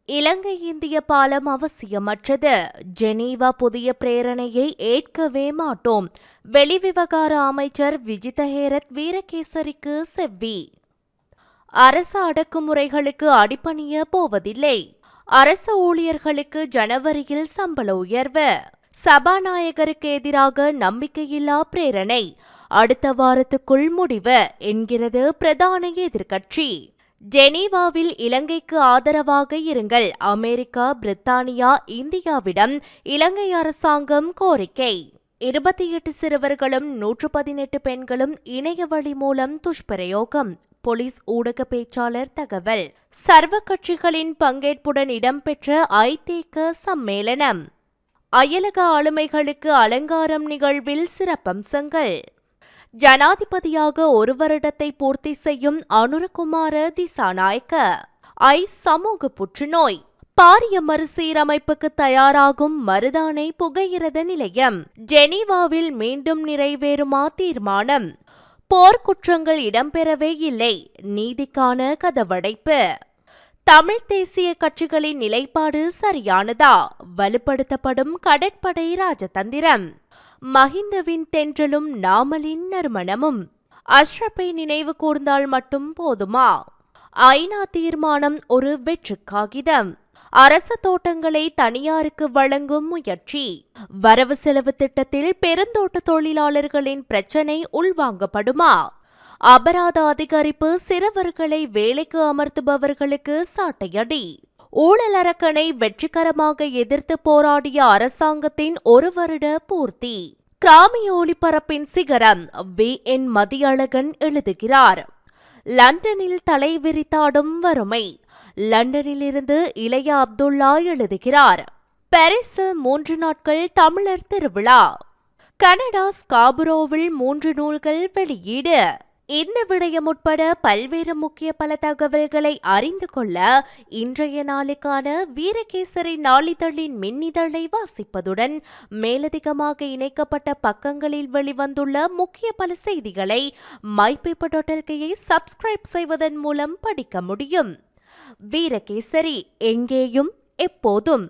இலங்கை இந்திய பாலம் அவசியமற்றது. ஜெனீவா புதிய பிரேரணையை ஏற்கவே மாட்டோம். வெளிவிவகார அமைச்சர் விஜித ஹேரத் வீரகேசரிக்கு செவ்வி. அரசு அடக்குமுறைகளுக்கு அடிபணிய போவதில்லை. அரசு ஊழியர்களுக்கு ஜனவரியில் சம்பள உயர்வு. சபாநாயகருக்கு எதிராக நம்பிக்கையில்லா பிரேரணை அடுத்த வாரத்துக்குள் முடிவு என்கிறது பிரதான எதிர்க்கட்சி. ஜெனீவாவில் இலங்கைக்கு ஆதரவாக இருங்கள். அமெரிக்கா, பிரித்தானியா, இந்தியாவிடம் இலங்கை அரசாங்கம் கோரிக்கை. 28 சிறுவர்களும் 118 பெண்களும் இணையவழி மூலம் துஷ்பிரயோகம். போலீஸ் ஊடக பேச்சாளர் தகவல். சர்வ கட்சிகளின் பங்கேற்புடன் இடம்பெற்ற ஐதேக சம்மேளனம். அயலக ஆளுமைகளுக்கு அலங்காரம் நிகழ்வில் சிறப்பம்சங்கள். ஜனாதிபதியாக 1 வருடத்தை பூர்த்தி செய்யும் அனுரகுமார திசாநாயக்க. சமூக புற்றுநோய். பாரிய மறுசீரமைப்புக்கு தயாராகும் மருதானை புகையிரத நிலையம். ஜெனீவாவில் மீண்டும் நிறைவேறுமா தீர்மானம். போர்க்குற்றங்கள் இடம்பெறவே இல்லை. நீதிக்கான கதவடைப்பு. தமிழ் தேசிய கட்சிகளின் நிலைப்பாடு சரியானதா? வலுப்படுத்தப்படும் கடற்படை ராஜதந்திரம். மஹிந்தவின் தென்றலும் நாமலின் நறுமணமும். அஷ்ரப்பை நினைவு கூர்ந்தால் மட்டும் போதுமா? ஐநா தீர்மானம் ஒரு வெற்று காகிதம். அரசு தோட்டங்களை தனியாருக்கு வழங்கும் முயற்சி. வரவு செலவு திட்டத்தில் பெருந்தோட்ட தொழிலாளர்களின் பிரச்சினை உள்வாங்கப்படுமா? அபராத அதிகரிப்பு சிறுவர்களை வேலைக்கு அமர்த்துபவர்களுக்கு சாட்டையடி. ஊழல் அரக்கனை வெற்றிகரமாக எதிர்த்து போராடிய அரசாங்கத்தின் 1 வருட பூர்த்தி. கிராமிய ஒளிபரப்பின் சிகரம். VN மதியழகன் எழுதுகிறார். லண்டனில் தலை விரித்தாடும் வறுமை. லண்டனிலிருந்து இளைய அப்துல்லா எழுதுகிறார். பாரிஸில் 3 நாட்கள் தமிழர் திருவிழா. கனடா ஸ்காபுரோவில் 3 நூல்கள் வெளியீடு. இந்த விடயம் உட்பட பல்வேறு முக்கிய பல தகவல்களை அறிந்து கொள்ள இன்றைய நாளுக்கான வீரகேசரி நாளிதழின் மின்னிதழை வாசிப்பதுடன் மேலதிகமாக இணைக்கப்பட்ட பக்கங்களில் வெளிவந்துள்ள முக்கிய பல செய்திகளை mypaper.lkயை சப்ஸ்கிரைப் செய்வதன் மூலம் படிக்க முடியும். வீரகேசரி, எங்கேயும் எப்போதும்.